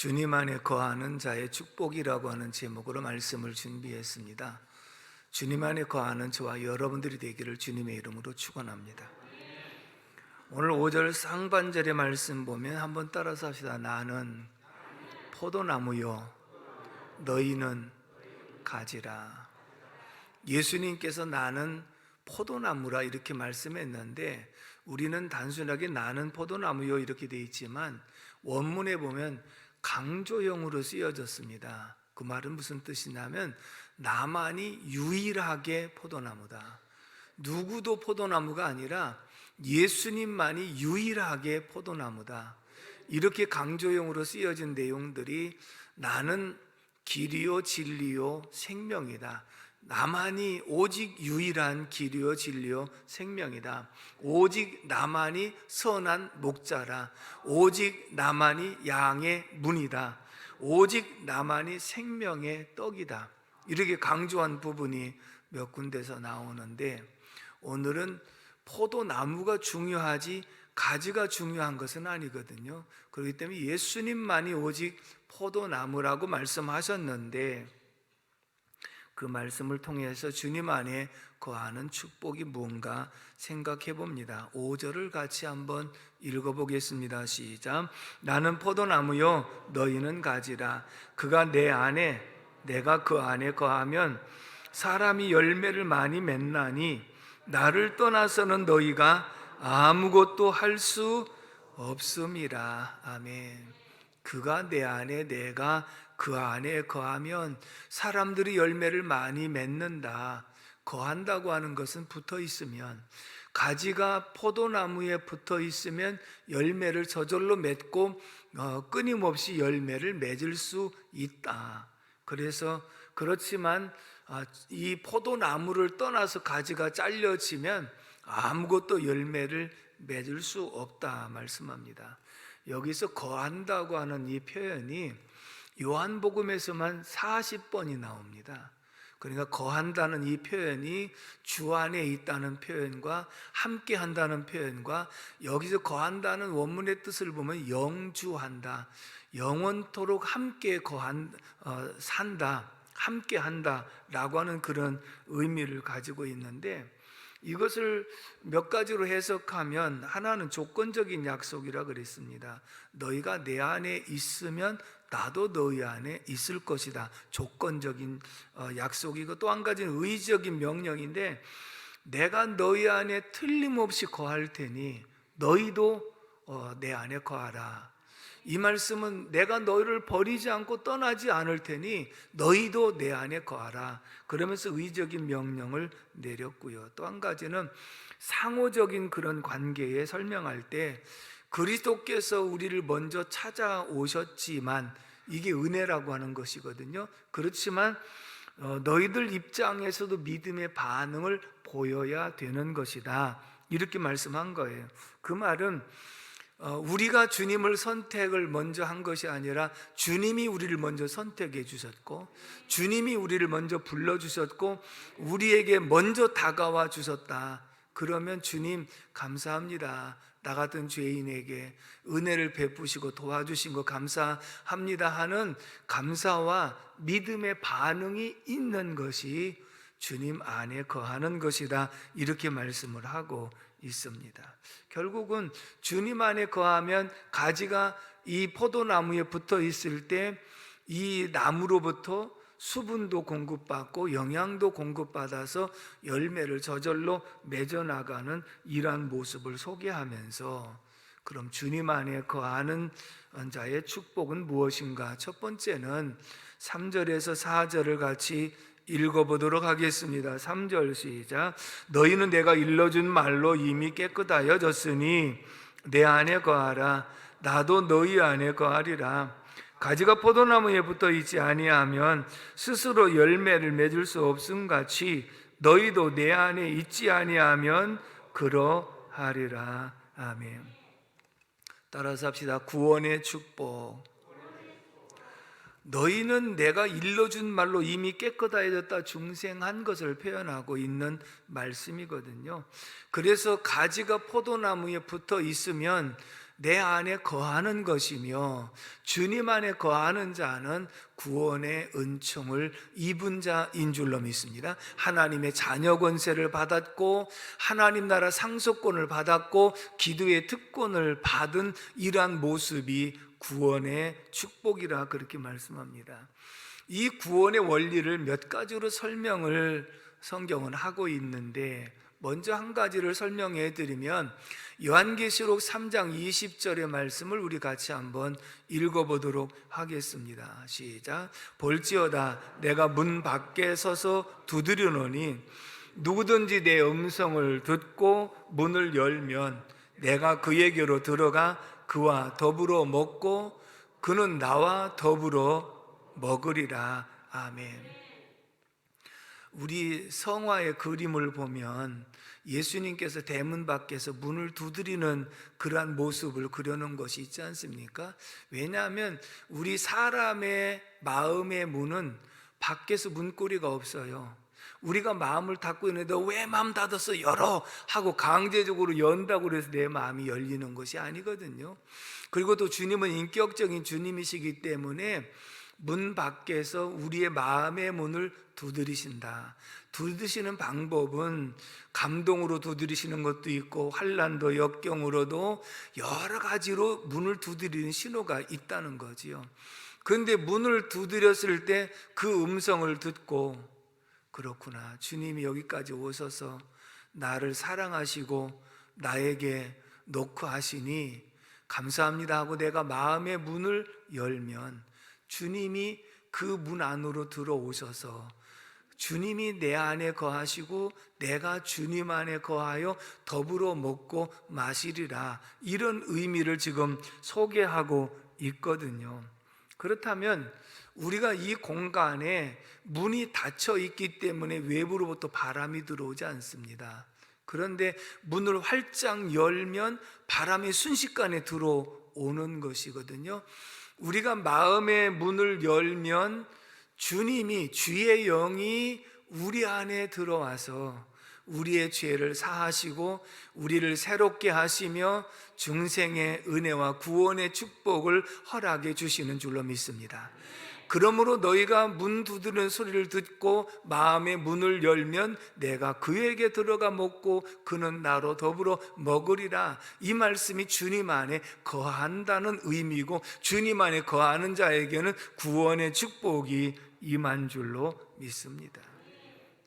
주님 안에 거하는 자의 축복이라고 하는 제목으로 말씀을 준비했습니다. 주님 안에 거하는 저와 여러분들이 되기를 주님의 이름으로 축원합니다. 오늘 5절 상반절의 말씀 보면 한번 따라서 합시다. 나는 포도나무요 너희는 가지라. 예수님께서 나는 포도나무라 이렇게 말씀했는데, 우리는 단순하게 나는 포도나무요 이렇게 되어 있지만 원문에 보면 강조형으로 쓰여졌습니다. 그 말은 무슨 뜻이냐면 나만이 유일하게 포도나무다. 누구도 포도나무가 아니라 예수님만이 유일하게 포도나무다. 이렇게 강조형으로 쓰여진 내용들이 나는 길이요 진리요 생명이다. 나만이 오직 유일한 길이요 진리요 생명이다. 오직 나만이 선한 목자라. 오직 나만이 양의 문이다. 오직 나만이 생명의 떡이다. 이렇게 강조한 부분이 몇 군데서 나오는데, 오늘은 포도나무가 중요하지 가지가 중요한 것은 아니거든요. 그렇기 때문에 예수님만이 오직 포도나무라고 말씀하셨는데, 그 말씀을 통해서 주님 안에 거하는 축복이 뭔가 생각해 봅니다. 5절을 같이 한번 읽어보겠습니다. 시작. 나는 포도나무요 너희는 가지라. 그가 내 안에 내가 그 안에 거하면 사람이 열매를 많이 맺나니 나를 떠나서는 너희가 아무것도 할 수 없음이라. 아멘. 그가 내 안에 내가 그 안에 거하면 사람들이 열매를 많이 맺는다. 거한다고 하는 것은 붙어 있으면, 가지가 포도나무에 붙어 있으면 열매를 저절로 맺고 끊임없이 열매를 맺을 수 있다. 그래서 그렇지만 이 포도나무를 떠나서 가지가 잘려지면 아무것도 열매를 맺을 수 없다 말씀합니다. 여기서 거한다고 하는 이 표현이 요한복음에서만 40번이 나옵니다. 그러니까 거한다는 이 표현이 주 안에 있다는 표현과 함께 한다는 표현과, 여기서 거한다는 원문의 뜻을 보면 영주한다, 영원토록 함께 산다, 함께 한다 라고 하는 그런 의미를 가지고 있는데, 이것을 몇 가지로 해석하면 하나는 조건적인 약속이라 그랬습니다. 너희가 내 안에 있으면 나도 너희 안에 있을 것이다. 조건적인 약속이고, 또 한 가지는 의지적인 명령인데, 내가 너희 안에 틀림없이 거할 테니 너희도 내 안에 거하라. 이 말씀은 내가 너희를 버리지 않고 떠나지 않을 테니 너희도 내 안에 거하라. 그러면서 의적인 명령을 내렸고요. 또 한 가지는 상호적인 그런 관계에 설명할 때, 그리스도께서 우리를 먼저 찾아오셨지만, 이게 은혜라고 하는 것이거든요. 그렇지만 너희들 입장에서도 믿음의 반응을 보여야 되는 것이다. 이렇게 말씀한 거예요. 그 말은 우리가 주님을 선택을 먼저 한 것이 아니라 주님이 우리를 먼저 선택해 주셨고, 주님이 우리를 먼저 불러주셨고, 우리에게 먼저 다가와 주셨다. 그러면 주님 감사합니다. 나 같은 죄인에게 은혜를 베푸시고 도와주신 거 감사합니다 하는 감사와 믿음의 반응이 있는 것이 주님 안에 거하는 것이다. 이렇게 말씀을 하고 있습니다. 결국은 주님 안에 거하면 가지가 이 포도나무에 붙어 있을 때 이 나무로부터 수분도 공급받고 영양도 공급받아서 열매를 저절로 맺어나가는 이러한 모습을 소개하면서, 그럼 주님 안에 거하는 자의 축복은 무엇인가? 첫 번째는 3절에서 4절을 같이 읽어보도록 하겠습니다. 3절 시작. 너희는 내가 일러준 말로 이미 깨끗하여졌으니 내 안에 거하라. 나도 너희 안에 거하리라. 가지가 포도나무에 붙어 있지 아니하면 스스로 열매를 맺을 수 없음같이 너희도 내 안에 있지 아니하면 그러하리라. 아멘. 따라서 합시다. 구원의 축복. 너희는 내가 일러준 말로 이미 깨끗하여졌다, 중생한 것을 표현하고 있는 말씀이거든요. 그래서 가지가 포도나무에 붙어 있으면 내 안에 거하는 것이며 주님 안에 거하는 자는 구원의 은총을 입은 자인 줄로 믿습니다. 하나님의 자녀 권세를 받았고 하나님 나라 상속권을 받았고 기도의 특권을 받은 이러한 모습이 구원의 축복이라 그렇게 말씀합니다. 이 구원의 원리를 몇 가지로 설명을 성경은 하고 있는데, 먼저 한 가지를 설명해 드리면 요한계시록 3장 20절의 말씀을 우리 같이 한번 읽어보도록 하겠습니다. 시작. 볼지어다 내가 문 밖에 서서 두드리노니 누구든지 내 음성을 듣고 문을 열면 내가 그에게로 들어가 그와 더불어 먹고 그는 나와 더불어 먹으리라. 아멘. 우리 성화의 그림을 보면 예수님께서 대문 밖에서 문을 두드리는 그러한 모습을 그려놓은 것이 있지 않습니까? 왜냐하면 우리 사람의 마음의 문은 밖에서 문고리가 없어요. 우리가 마음을 닫고 있는데 왜 마음 닫았어? 열어! 하고 강제적으로 연다고 해서 내 마음이 열리는 것이 아니거든요. 그리고 또 주님은 인격적인 주님이시기 때문에 문 밖에서 우리의 마음의 문을 두드리신다. 두드리시는 방법은 감동으로 두드리시는 것도 있고 환난도 역경으로도 여러 가지로 문을 두드리는 신호가 있다는 거지요. 그런데 문을 두드렸을 때 그 음성을 듣고, 그렇구나, 주님이 여기까지 오셔서 나를 사랑하시고 나에게 놓고 하시니 감사합니다 하고 내가 마음의 문을 열면 주님이 그 문 안으로 들어오셔서 주님이 내 안에 거하시고 내가 주님 안에 거하여 더불어 먹고 마시리라, 이런 의미를 지금 소개하고 있거든요. 그렇다면 우리가 이 공간에 문이 닫혀 있기 때문에 외부로부터 바람이 들어오지 않습니다. 그런데 문을 활짝 열면 바람이 순식간에 들어오는 것이거든요. 우리가 마음의 문을 열면 주님이, 주의 영이 우리 안에 들어와서 우리의 죄를 사하시고 우리를 새롭게 하시며 중생의 은혜와 구원의 축복을 허락해 주시는 줄로 믿습니다. 그러므로 너희가 문 두드리는 소리를 듣고 마음의 문을 열면 내가 그에게 들어가 먹고 그는 나로 더불어 먹으리라. 이 말씀이 주님 안에 거한다는 의미고 주님 안에 거하는 자에게는 구원의 축복이 임한 줄로 믿습니다.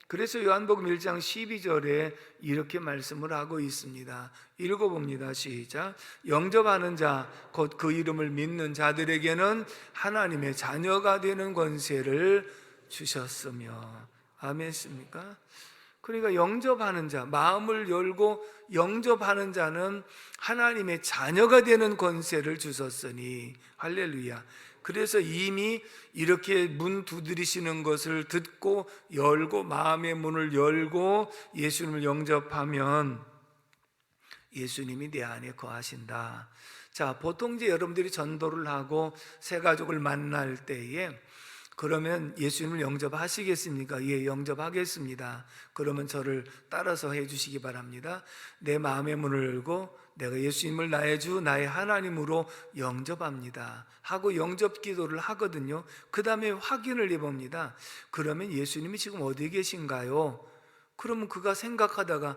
그래서 요한복음 1장 12절에 이렇게 말씀을 하고 있습니다. 읽어봅니다. 시작. 영접하는 자 곧 그 이름을 믿는 자들에게는 하나님의 자녀가 되는 권세를 주셨으며. 아멘입니까? 그러니까 영접하는 자, 마음을 열고 영접하는 자는 하나님의 자녀가 되는 권세를 주셨으니. 할렐루야. 그래서 이미 이렇게 문 두드리시는 것을 듣고 열고 마음의 문을 열고 예수님을 영접하면 예수님이 내 안에 거하신다. 자, 보통 이제 여러분들이 전도를 하고 새 가족을 만날 때에 그러면 예수님을 영접하시겠습니까? 예, 영접하겠습니다. 그러면 저를 따라서 해주시기 바랍니다. 내 마음의 문을 열고 내가 예수님을 나의 주, 나의 하나님으로 영접합니다 하고 영접 기도를 하거든요. 그 다음에 확인을 해봅니다. 그러면 예수님이 지금 어디 계신가요? 그러면 그가 생각하다가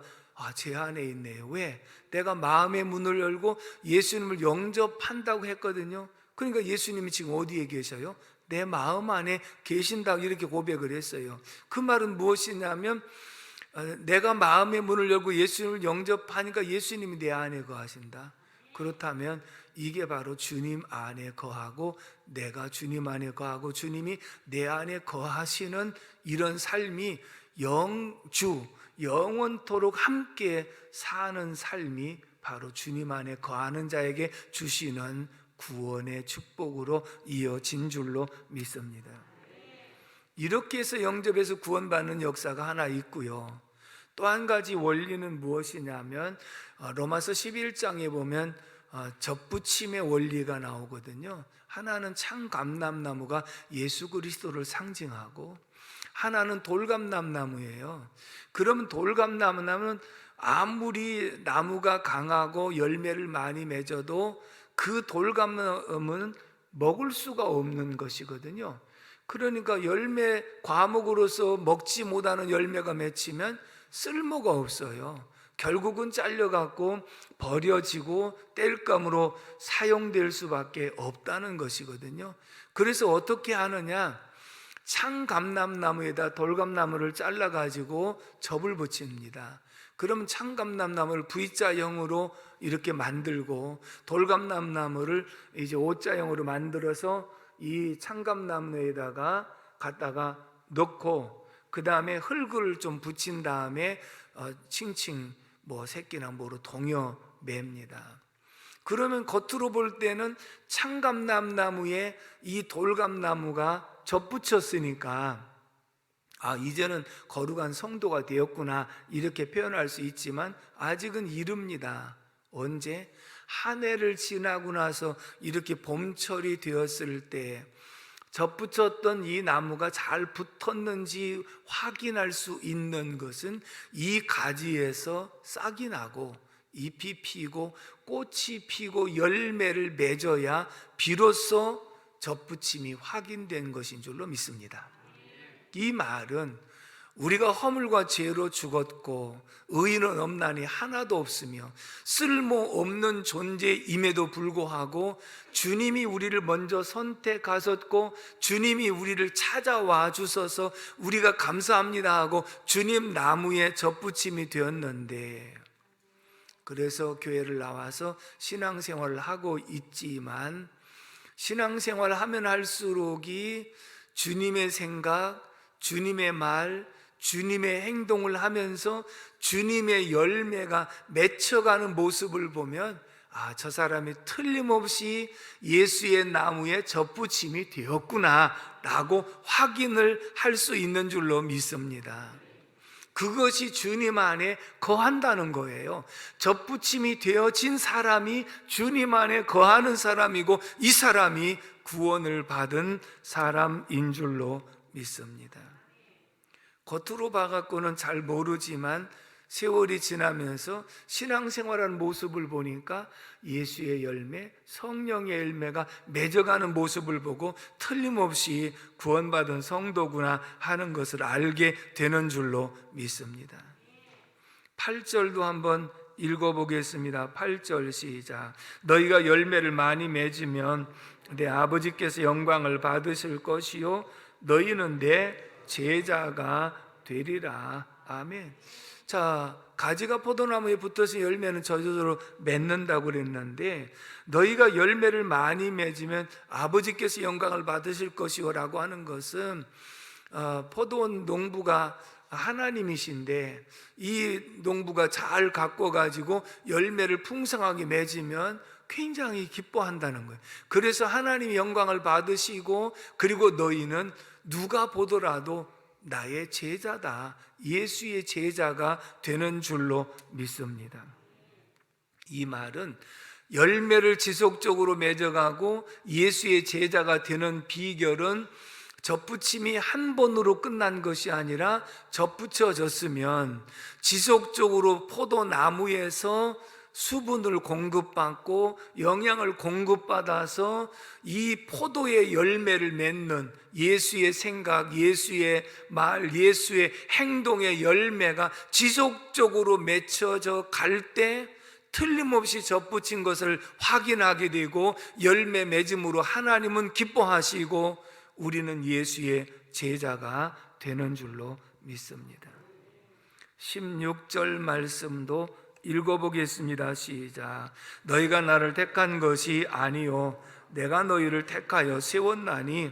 제 안에 있네요. 왜? 내가 마음의 문을 열고 예수님을 영접한다고 했거든요. 그러니까 예수님이 지금 어디에 계셔요? 내 마음 안에 계신다고 이렇게 고백을 했어요. 그 말은 무엇이냐면 내가 마음의 문을 열고 예수님을 영접하니까 예수님이 내 안에 거하신다. 그렇다면 이게 바로 주님 안에 거하고 내가 주님 안에 거하고 주님이 내 안에 거하시는 이런 삶이 영원토록 함께 사는 삶이 바로 주님 안에 거하는 자에게 주시는 구원의 축복으로 이어진 줄로 믿습니다. 이렇게 해서 영접해서 구원받는 역사가 하나 있고요. 또 한 가지 원리는 무엇이냐면 로마서 11장에 보면 접붙임의 원리가 나오거든요. 하나는 참감람나무가 예수 그리스도를 상징하고 하나는 돌감람나무예요. 그러면 돌감나무는 아무리 나무가 강하고 열매를 많이 맺어도 그 돌감나무는 먹을 수가 없는 것이거든요. 그러니까 열매 과목으로서 먹지 못하는 열매가 맺히면 쓸모가 없어요. 결국은 잘려갖고 버려지고 땔감으로 사용될 수밖에 없다는 것이거든요. 그래서 어떻게 하느냐, 창감람나무에다 돌감나무를 잘라가지고 접을 붙입니다. 그러면 창감람나무를 V자형으로 이렇게 만들고 돌감람나무를 이제 O자형으로 만들어서 이 창감나무에다가 갖다가 넣고 그 다음에 흙을 좀 붙인 다음에 칭칭 새끼나 뭐로 동여 맵니다. 그러면 겉으로 볼 때는 창감람나무에 이 돌감나무가 접붙였으니까 이제는 거룩한 성도가 되었구나 이렇게 표현할 수 있지만 아직은 이릅니다. 언제? 한 해를 지나고 나서 이렇게 봄철이 되었을 때 접붙였던 이 나무가 잘 붙었는지 확인할 수 있는 것은 이 가지에서 싹이 나고 잎이 피고 꽃이 피고 열매를 맺어야 비로소 접붙임이 확인된 것인 줄로 믿습니다. 이 말은 우리가 허물과 죄로 죽었고 의인은 없나니 하나도 없으며 쓸모없는 존재임에도 불구하고 주님이 우리를 먼저 선택하셨고 주님이 우리를 찾아와 주셔서 우리가 감사합니다 하고 주님 나무에 접붙임이 되었는데, 그래서 교회를 나와서 신앙생활을 하고 있지만 신앙생활을 하면 할수록이 주님의 생각, 주님의 말, 주님의 행동을 하면서 주님의 열매가 맺혀가는 모습을 보면 저 사람이 틀림없이 예수의 나무에 접붙임이 되었구나 라고 확인을 할 수 있는 줄로 믿습니다. 그것이 주님 안에 거한다는 거예요. 접붙임이 되어진 사람이 주님 안에 거하는 사람이고 이 사람이 구원을 받은 사람인 줄로 믿습니다. 겉으로 봐갖고는 잘 모르지만 세월이 지나면서 신앙생활하는 모습을 보니까 예수의 열매, 성령의 열매가 맺어가는 모습을 보고 틀림없이 구원받은 성도구나 하는 것을 알게 되는 줄로 믿습니다. 8절도 한번 읽어보겠습니다. 8절 시작. 너희가 열매를 많이 맺으면 내 아버지께서 영광을 받으실 것이요 너희는 내 제자가 되리라. 아멘. 자, 가지가 포도나무에 붙어서 열매는 저절로 맺는다고 그랬는데 너희가 열매를 많이 맺으면 아버지께서 영광을 받으실 것이요 라고 하는 것은 포도 농부가 하나님이신데 이 농부가 잘 가꿔가지고 열매를 풍성하게 맺으면 굉장히 기뻐한다는 거예요. 그래서 하나님이 영광을 받으시고 그리고 너희는 누가 보더라도 나의 제자다, 예수의 제자가 되는 줄로 믿습니다. 이 말은 열매를 지속적으로 맺어가고 예수의 제자가 되는 비결은 접붙임이 한 번으로 끝난 것이 아니라 접붙여졌으면 지속적으로 포도나무에서 수분을 공급받고 영양을 공급받아서 이 포도의 열매를 맺는 예수의 생각, 예수의 말, 예수의 행동의 열매가 지속적으로 맺혀져 갈 때 틀림없이 접붙인 것을 확인하게 되고 열매 맺음으로 하나님은 기뻐하시고 우리는 예수의 제자가 되는 줄로 믿습니다. 16절 말씀도 읽어보겠습니다. 시작. 너희가 나를 택한 것이 아니요 내가 너희를 택하여 세웠나니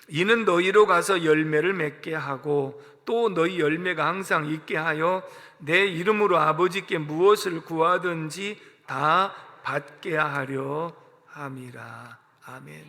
이는 너희로 가서 열매를 맺게 하고 또 너희 열매가 항상 있게 하여 내 이름으로 아버지께 무엇을 구하든지 다 받게 하려 함이라. 아멘.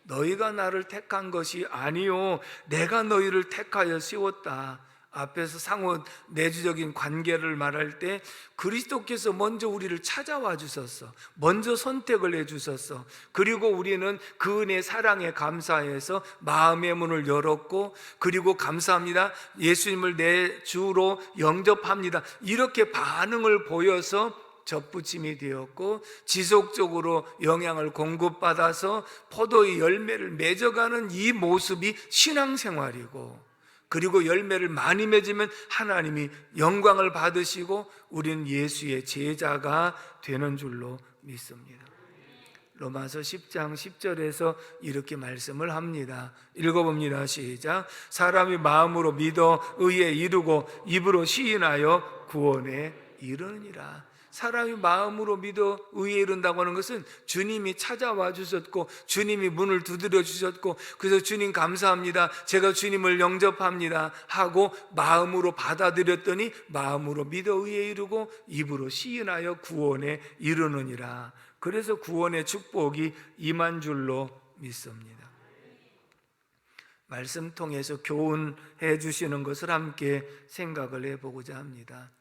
너희가 나를 택한 것이 아니요 내가 너희를 택하여 세웠다. 앞에서 상호 내주적인 관계를 말할 때 그리스도께서 먼저 우리를 찾아와 주셨어. 먼저 선택을 해 주셨어. 그리고 우리는 그 은혜 사랑에 감사해서 마음의 문을 열었고, 그리고 감사합니다, 예수님을 내 주로 영접합니다, 이렇게 반응을 보여서 접붙임이 되었고, 지속적으로 영향을 공급받아서 포도의 열매를 맺어가는 이 모습이 신앙생활이고, 그리고 열매를 많이 맺으면 하나님이 영광을 받으시고 우리는 예수의 제자가 되는 줄로 믿습니다. 로마서 10장 10절에서 이렇게 말씀을 합니다. 읽어봅니다. 시작. 사람이 마음으로 믿어 의에 이르고 입으로 시인하여 구원에 이르느니라. 사람이 마음으로 믿어 의에 이른다고 하는 것은 주님이 찾아와 주셨고, 주님이 문을 두드려 주셨고, 그래서 주님 감사합니다, 제가 주님을 영접합니다 하고 마음으로 받아들였더니 마음으로 믿어 의에 이르고 입으로 시인하여 구원에 이르느니라. 그래서 구원의 축복이 임한 줄로 믿습니다. 말씀 통해서 교훈해 주시는 것을 함께 생각을 해보고자 합니다.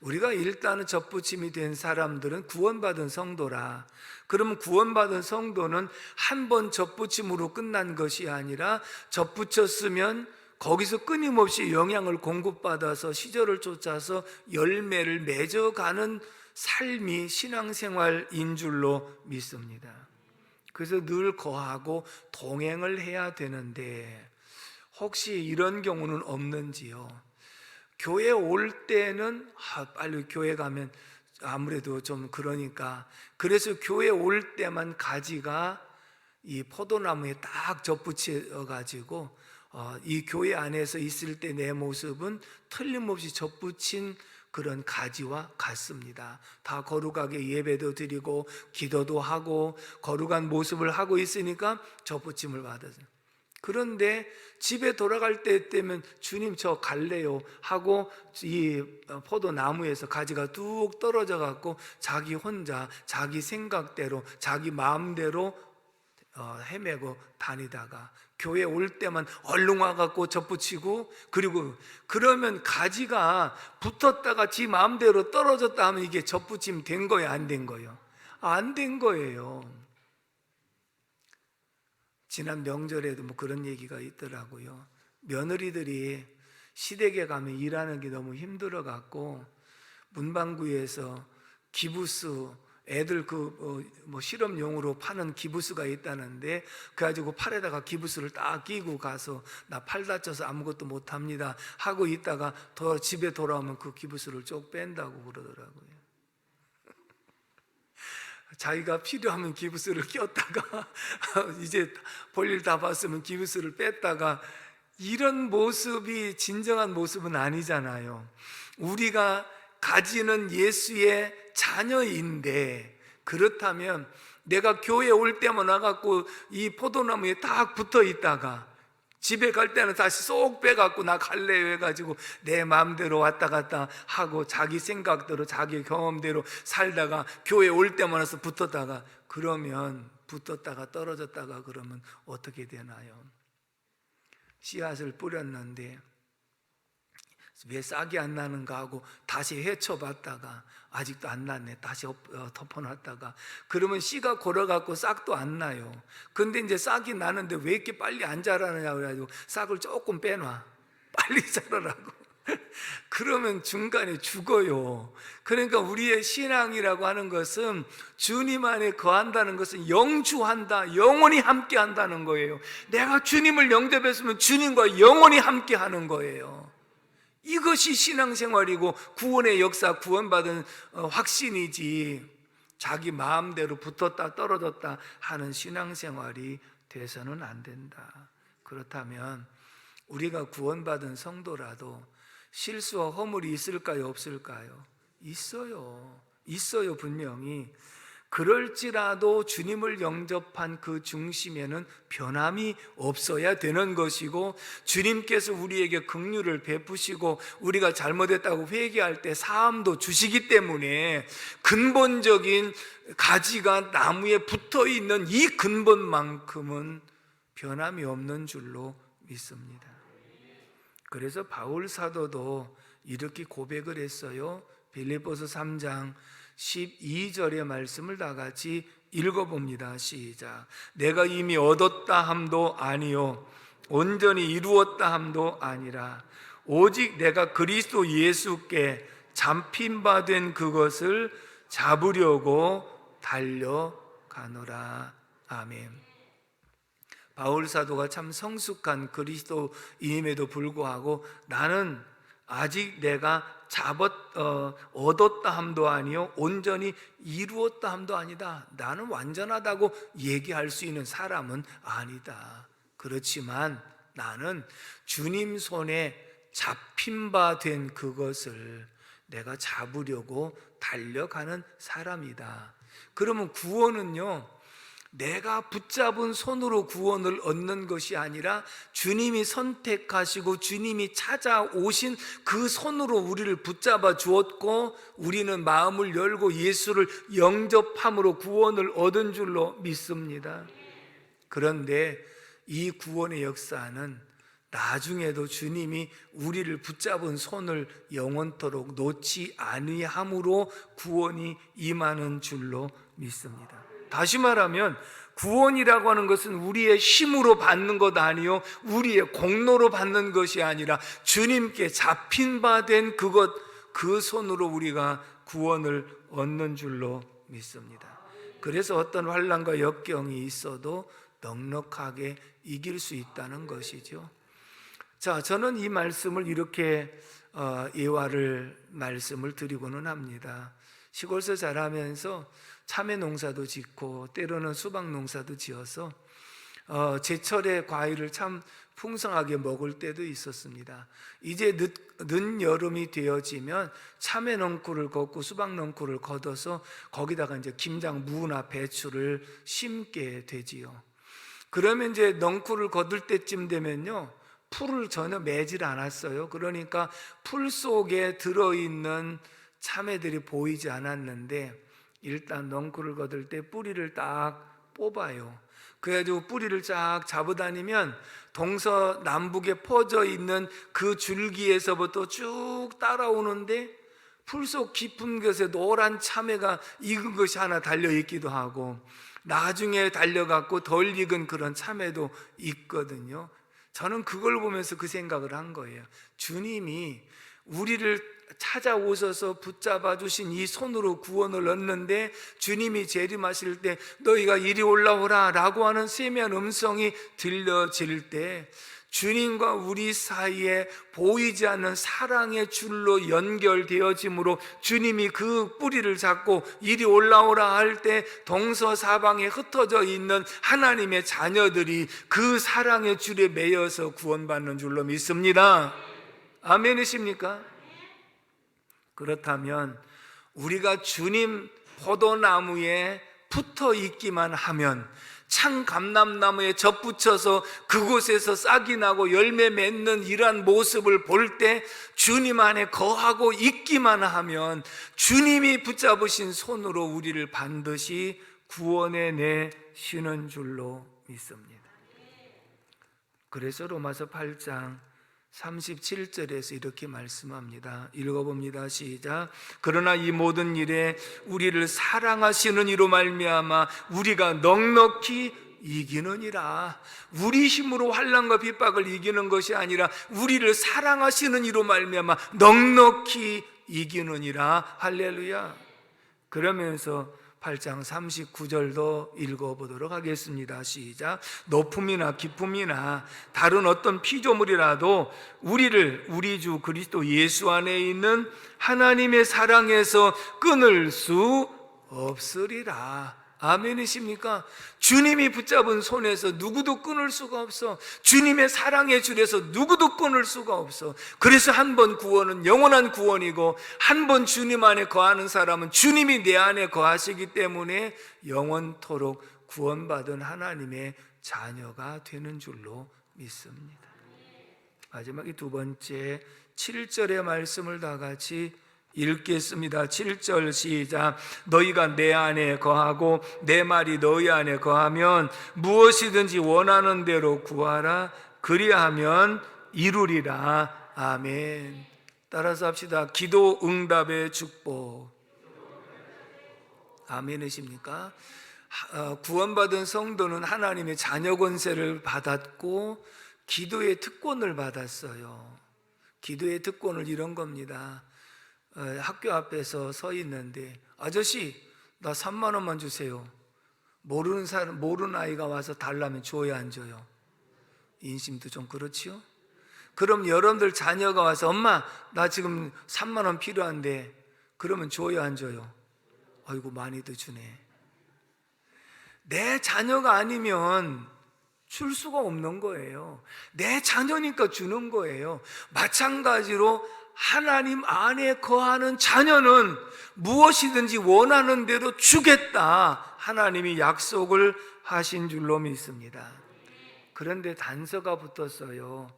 우리가 일단은 접붙임이 된 사람들은 구원받은 성도라. 그러면 구원받은 성도는 한 번 접붙임으로 끝난 것이 아니라 접붙였으면 거기서 끊임없이 영향을 공급받아서 시절을 쫓아서 열매를 맺어가는 삶이 신앙생활인 줄로 믿습니다. 그래서 늘 거하고 동행을 해야 되는데 혹시 이런 경우는 없는지요? 교회 올 때는 빨리 교회 가면 아무래도 좀 그러니까, 그래서 교회 올 때만 가지가 이 포도나무에 딱 접붙여 가지고 이 교회 안에서 있을 때 내 모습은 틀림없이 접붙인 그런 가지와 같습니다. 다 거룩하게 예배도 드리고 기도도 하고 거룩한 모습을 하고 있으니까 접붙임을 받았어요. 그런데 집에 돌아갈 때 되면 주님 저 갈래요 하고 이 포도나무에서 가지가 뚝 떨어져 갖고 자기 혼자 자기 생각대로 자기 마음대로 헤매고 다니다가 교회 올 때만 얼른 와갖고 접붙이고, 그리고 그러면 가지가 붙었다가 지 마음대로 떨어졌다 하면 이게 접붙임 된 거예요, 안 된 거예요? 안 된 거예요. 지난 명절에도 뭐 그런 얘기가 있더라고요. 며느리들이 시댁에 가면 일하는 게 너무 힘들어 갖고 문방구에서 기부스, 애들 뭐 실험용으로 파는 기부스가 있다는데 그래가지고 팔에다가 기부스를 딱 끼고 가서 나 팔 다쳐서 아무것도 못합니다 하고 있다가 집에 돌아오면 그 기부스를 쭉 뺀다고 그러더라고요. 자기가 필요하면 기부스를 꼈다가 이제 볼일 다 봤으면 기부스를 뺐다가, 이런 모습이 진정한 모습은 아니잖아요. 우리가 가지는 예수의 자녀인데, 그렇다면 내가 교회 올 때만 와갖고 이 포도나무에 딱 붙어 있다가 집에 갈 때는 다시 쏙 빼갖고 나 갈래요 해가지고 내 마음대로 왔다 갔다 하고 자기 생각대로 자기 경험대로 살다가 교회 올 때만 와서 붙었다가, 그러면 붙었다가 떨어졌다가 그러면 어떻게 되나요? 씨앗을 뿌렸는데 왜 싹이 안 나는가 하고 다시 헤쳐봤다가 아직도 안 났네, 다시 덮어놨다가 그러면 씨가 골아갖고 싹도 안 나요. 근데 이제 싹이 나는데 왜 이렇게 빨리 안 자라느냐 그래가지고 싹을 조금 빼놔, 빨리 자라라고. 그러면 중간에 죽어요. 그러니까 우리의 신앙이라고 하는 것은 주님 안에 거한다는 것은 영주한다, 영원히 함께 한다는 거예요. 내가 주님을 영접했으면 주님과 영원히 함께 하는 거예요. 이것이 신앙생활이고 구원의 역사, 구원받은 확신이지, 자기 마음대로 붙었다 떨어졌다 하는 신앙생활이 돼서는 안 된다. 그렇다면 우리가 구원받은 성도라도 실수와 허물이 있을까요, 없을까요? 있어요, 분명히. 그럴지라도 주님을 영접한 그 중심에는 변함이 없어야 되는 것이고, 주님께서 우리에게 긍휼을 베푸시고 우리가 잘못했다고 회개할 때 사함도 주시기 때문에 근본적인 가지가 나무에 붙어 있는 이 근본만큼은 변함이 없는 줄로 믿습니다. 그래서 바울 사도도 이렇게 고백을 했어요. 빌립보서 3장 12절의 말씀을 다 같이 읽어봅니다. 시작. 내가 이미 얻었다 함도 아니요 온전히 이루었다 함도 아니라 오직 내가 그리스도 예수께 잡힌 바 된 그것을 잡으려고 달려가노라. 아멘. 바울 사도가 참 성숙한 그리스도인임에도 불구하고 나는 아직 내가 얻었다 함도 아니요 온전히 이루었다 함도 아니다. 나는 완전하다고 얘기할 수 있는 사람은 아니다. 그렇지만 나는 주님 손에 잡힌 바 된 그것을 내가 잡으려고 달려가는 사람이다. 그러면 구원은요, 내가 붙잡은 손으로 구원을 얻는 것이 아니라 주님이 선택하시고 주님이 찾아오신 그 손으로 우리를 붙잡아 주었고 우리는 마음을 열고 예수를 영접함으로 구원을 얻은 줄로 믿습니다. 그런데 이 구원의 역사는 나중에도 주님이 우리를 붙잡은 손을 영원토록 놓지 아니함으로 구원이 임하는 줄로 믿습니다. 다시 말하면 구원이라고 하는 것은 우리의 힘으로 받는 것 아니요 우리의 공로로 받는 것이 아니라 주님께 잡힌 바 된 그것, 그 손으로 우리가 구원을 얻는 줄로 믿습니다. 그래서 어떤 환난과 역경이 있어도 넉넉하게 이길 수 있다는 것이죠. 자, 저는 이 말씀을 이렇게 말씀을 드리고는 합니다. 시골에서 자라면서 참외 농사도 짓고 때로는 수박 농사도 지어서 제철에 과일을 참 풍성하게 먹을 때도 있었습니다. 이제 늦여름이 되어지면 참외 넝쿨을 걷고 수박 넝쿨을 걷어서 거기다가 이제 김장, 무나 배추를 심게 되지요. 그러면 이제 넝쿨을 거둘 때쯤 되면요, 풀을 전혀 매질 않았어요. 그러니까 풀 속에 들어있는 참외들이 보이지 않았는데 일단 넝쿨을 거둘 때 뿌리를 딱 뽑아요. 그래가지고 뿌리를 쫙 잡아다니면 동서남북에 퍼져 있는 그 줄기에서부터 쭉 따라오는데 풀 속 깊은 곳에 노란 참외가 익은 것이 하나 달려있기도 하고 나중에 달려갖고 덜 익은 그런 참외도 있거든요. 저는 그걸 보면서 그 생각을 한 거예요. 주님이 우리를 찾아오셔서 붙잡아 주신 이 손으로 구원을 얻는데 주님이 재림하실 때 너희가 이리 올라오라 라고 하는 세미한 음성이 들려질 때 주님과 우리 사이에 보이지 않는 사랑의 줄로 연결되어짐으로 주님이 그 뿌리를 잡고 이리 올라오라 할 때 동서사방에 흩어져 있는 하나님의 자녀들이 그 사랑의 줄에 매여서 구원받는 줄로 믿습니다. 아멘이십니까? 그렇다면 우리가 주님 포도나무에 붙어 있기만 하면 창감람나무에 접붙여서 그곳에서 싹이 나고 열매 맺는 이러한 모습을 볼 때 주님 안에 거하고 있기만 하면 주님이 붙잡으신 손으로 우리를 반드시 구원해 내시는 줄로 믿습니다. 그래서 로마서 8장 37절에서 이렇게 말씀합니다. 읽어봅니다. 시작. 그러나 이 모든 일에 우리를 사랑하시는 이로 말미암아 우리가 넉넉히 이기느니라. 우리 힘으로 환난과 핍박을 이기는 것이 아니라 우리를 사랑하시는 이로 말미암아 넉넉히 이기느니라. 할렐루야. 그러면서 8장 39절도 읽어보도록 하겠습니다. 시작. 높음이나 깊음이나 다른 어떤 피조물이라도 우리를 우리 주 그리스도 예수 안에 있는 하나님의 사랑에서 끊을 수 없으리라. 아멘이십니까? 주님이 붙잡은 손에서 누구도 끊을 수가 없어. 주님의 사랑의 줄에서 누구도 끊을 수가 없어. 그래서 한 번 구원은 영원한 구원이고 한 번 주님 안에 거하는 사람은 주님이 내 안에 거하시기 때문에 영원토록 구원받은 하나님의 자녀가 되는 줄로 믿습니다. 마지막 이 두 번째 7절의 말씀을 다 같이 읽겠습니다. 7절 시작. 너희가 내 안에 거하고 내 말이 너희 안에 거하면 무엇이든지 원하는 대로 구하라. 그리하면 이루리라. 아멘. 따라서 합시다. 기도 응답의 축복. 아멘이십니까? 구원받은 성도는 하나님의 자녀 권세를 받았고 기도의 특권을 받았어요. 기도의 특권을 이런 겁니다. 학교 앞에서 서 있는데 아저씨 나 3만 원만 주세요. 모르는 사람, 모르는 아이가 와서 달라면 줘야 안 줘요? 인심도 좀 그렇지요? 그럼 여러분들 자녀가 와서 엄마 나 지금 3만 원 필요한데 그러면 줘야 안 줘요? 아이고 많이도 주네. 내 자녀가 아니면 줄 수가 없는 거예요. 내 자녀니까 주는 거예요. 마찬가지로 하나님 안에 거하는 자녀는 무엇이든지 원하는 대로 주겠다, 하나님이 약속을 하신 줄로 믿습니다. 그런데 단서가 붙었어요.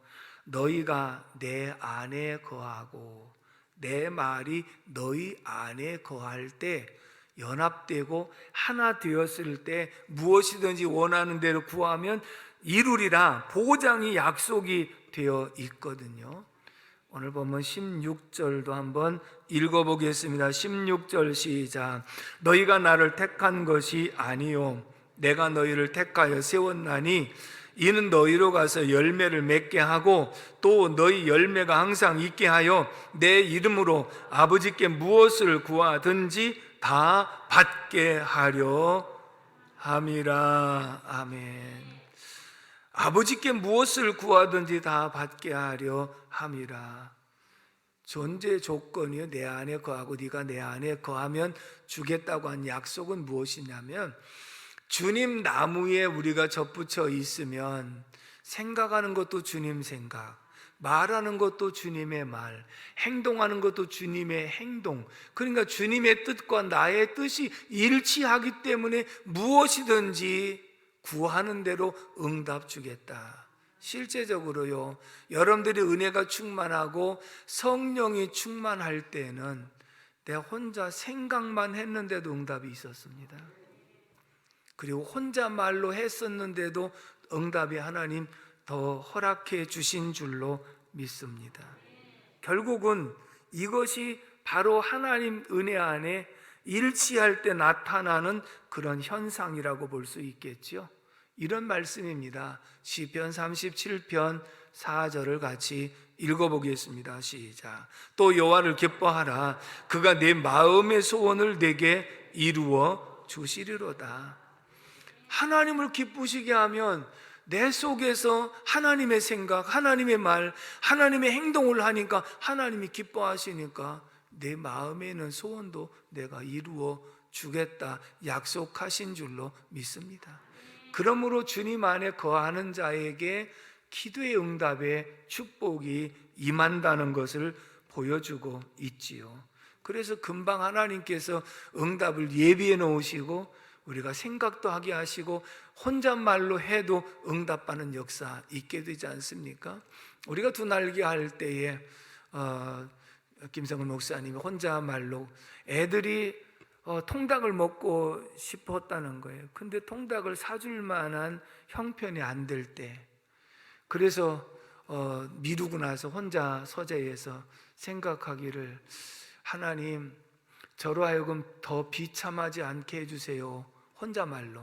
너희가 내 안에 거하고 내 말이 너희 안에 거할 때, 연합되고 하나 되었을 때 무엇이든지 원하는 대로 구하면 이루리라 보장이 약속이 되어 있거든요. 오늘 보면 16절도 한번 읽어보겠습니다. 16절 시작. 너희가 나를 택한 것이 아니요 내가 너희를 택하여 세웠나니 이는 너희로 가서 열매를 맺게 하고 또 너희 열매가 항상 있게 하여 내 이름으로 아버지께 무엇을 구하든지 다 받게 하려 함이라. 아멘. 아버지께 무엇을 구하든지 다 받게 하려 함이라. 존재 조건이요, 내 안에 거하고 네가 내 안에 거하면 주겠다고 한 약속은 무엇이냐면, 주님 나무에 우리가 접붙여 있으면 생각하는 것도 주님 생각, 말하는 것도 주님의 말, 행동하는 것도 주님의 행동, 그러니까 주님의 뜻과 나의 뜻이 일치하기 때문에 무엇이든지 구하는 대로 응답 주겠다. 실제적으로요, 여러분들이 은혜가 충만하고 성령이 충만할 때는 내가 혼자 생각만 했는데도 응답이 있었습니다. 그리고 혼자 말로 했었는데도 응답이 하나님 더 허락해 주신 줄로 믿습니다. 결국은 이것이 바로 하나님 은혜 안에 일치할 때 나타나는 그런 현상이라고 볼 수 있겠죠. 이런 말씀입니다. 시편 37편 4절을 같이 읽어보겠습니다. 시작. 또 여호와를 기뻐하라. 그가 내 마음의 소원을 내게 이루어 주시리로다. 하나님을 기쁘시게 하면 내 속에서 하나님의 생각, 하나님의 말, 하나님의 행동을 하니까 하나님이 기뻐하시니까 내 마음에 있는 소원도 내가 이루어 주겠다 약속하신 줄로 믿습니다. 그러므로 주님 안에 거하는 자에게 기도의 응답의 축복이 임한다는 것을 보여주고 있지요. 그래서 금방 하나님께서 응답을 예비해 놓으시고 우리가 생각도 하게 하시고 혼잣말로 해도 응답받는 역사 있게 되지 않습니까? 우리가 두 날개 할 때에 김성근 목사님이 혼잣말로 애들이 통닭을 먹고 싶었다는 거예요. 근데 통닭을 사줄 만한 형편이 안 될 때, 그래서 미루고 나서 혼자 서재에서 생각하기를, 하나님 저로 하여금 더 비참하지 않게 해주세요. 혼자말로.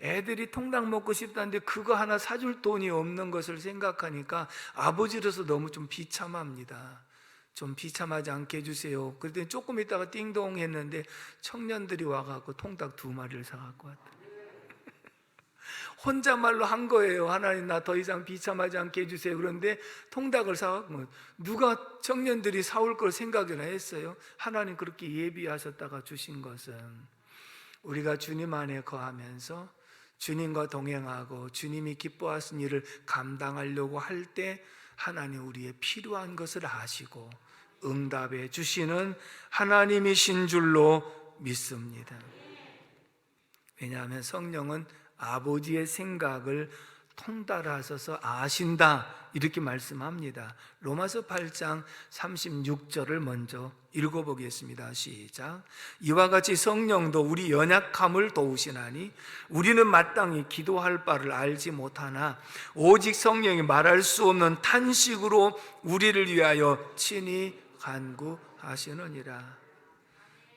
애들이 통닭 먹고 싶다는데 그거 하나 사줄 돈이 없는 것을 생각하니까 아버지로서 너무 좀 비참합니다. 좀 비참하지 않게 해주세요. 그랬더니 조금 있다가 띵동 했는데 청년들이 와갖고 통닭 2마리를 사갖고 왔다. 혼자말로 한 거예요. 하나님 나 더 이상 비참하지 않게 해주세요. 그런데 통닭을 사갖고, 누가 청년들이 사올 걸 생각이나 했어요? 하나님 그렇게 예비하셨다가 주신 것은 우리가 주님 안에 거하면서 주님과 동행하고 주님이 기뻐하신 일을 감당하려고 할 때 하나님 우리의 필요한 것을 아시고 응답해 주시는 하나님이신 줄로 믿습니다. 왜냐하면 성령은 아버지의 생각을 통달하셔서 아신다, 이렇게 말씀합니다. 로마서 8장 36절을 먼저 읽어보겠습니다. 시작. 이와 같이 성령도 우리 연약함을 도우시나니 우리는 마땅히 기도할 바를 알지 못하나 오직 성령이 말할 수 없는 탄식으로 우리를 위하여 친히 간구하시느니라.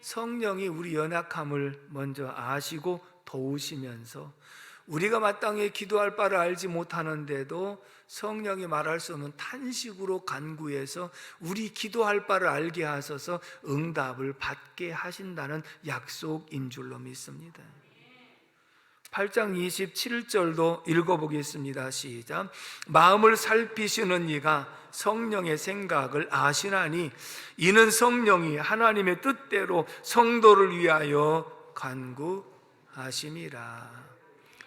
성령이 우리 연약함을 먼저 아시고 도우시면서 우리가 마땅히 기도할 바를 알지 못하는데도 성령이 말할 수 없는 탄식으로 간구해서 우리 기도할 바를 알게 하셔서 응답을 받게 하신다는 약속인 줄로 믿습니다. 8장 27절도 읽어보겠습니다. 시작. 마음을 살피시는 이가 성령의 생각을 아시나니 이는 성령이 하나님의 뜻대로 성도를 위하여 간구하심이라.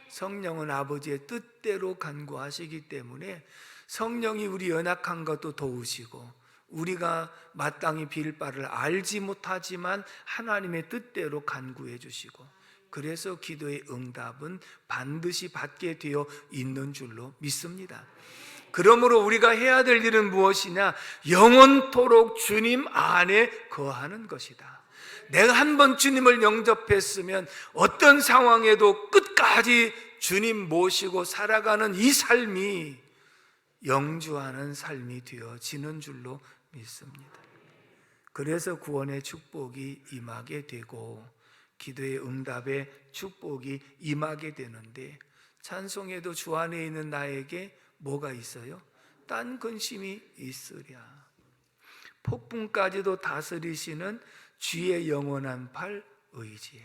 성령은 아버지의 뜻대로 간구하시기 때문에 성령이 우리 연약한 것도 도우시고 우리가 마땅히 빌 바를 알지 못하지만 하나님의 뜻대로 간구해 주시고 그래서 기도의 응답은 반드시 받게 되어 있는 줄로 믿습니다. 그러므로 우리가 해야 될 일은 무엇이냐? 영원토록 주님 안에 거하는 것이다. 내가 한번 주님을 영접했으면 어떤 상황에도 끝까지 주님 모시고 살아가는 이 삶이 영주하는 삶이 되어지는 줄로 믿습니다. 그래서 구원의 축복이 임하게 되고 기도의 응답의 축복이 임하게 되는데, 찬송에도 주 안에 있는 나에게 뭐가 있어요? 딴 근심이 있으랴. 폭풍까지도 다스리시는 주의 영원한 팔 의지에,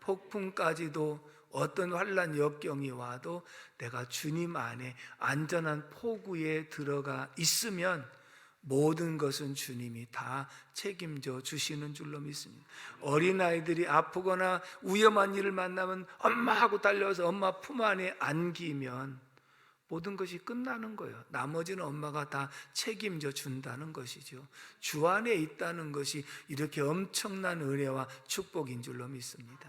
폭풍까지도 어떤 환난 역경이 와도 내가 주님 안에 안전한 포구에 들어가 있으면 모든 것은 주님이 다 책임져 주시는 줄로 믿습니다. 어린아이들이 아프거나 위험한 일을 만나면 엄마하고 달려서 엄마 품 안에 안기면 모든 것이 끝나는 거예요. 나머지는 엄마가 다 책임져 준다는 것이죠. 주 안에 있다는 것이 이렇게 엄청난 은혜와 축복인 줄로 믿습니다.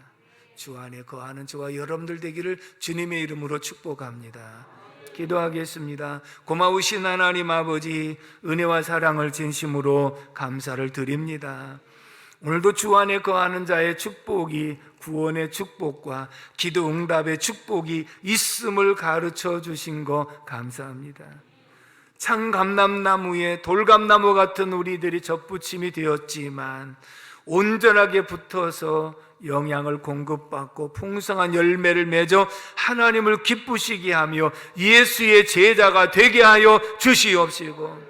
주 안에 거하는 저와 여러분들 되기를 주님의 이름으로 축복합니다. 기도하겠습니다. 고마우신 하나님 아버지, 은혜와 사랑을 진심으로 감사를 드립니다. 오늘도 주 안에 거하는 자의 축복이, 구원의 축복과 기도 응답의 축복이 있음을 가르쳐 주신 거 감사합니다. 창감람나무에 돌감나무 같은 우리들이 접붙임이 되었지만 온전하게 붙어서 영양을 공급받고 풍성한 열매를 맺어 하나님을 기쁘시게 하며 예수의 제자가 되게 하여 주시옵시고,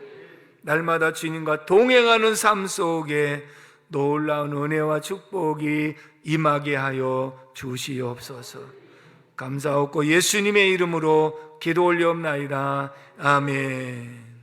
날마다 주님과 동행하는 삶 속에 놀라운 은혜와 축복이 임하게 하여 주시옵소서. 감사하고 예수님의 이름으로 기도 올리옵나이다. 아멘.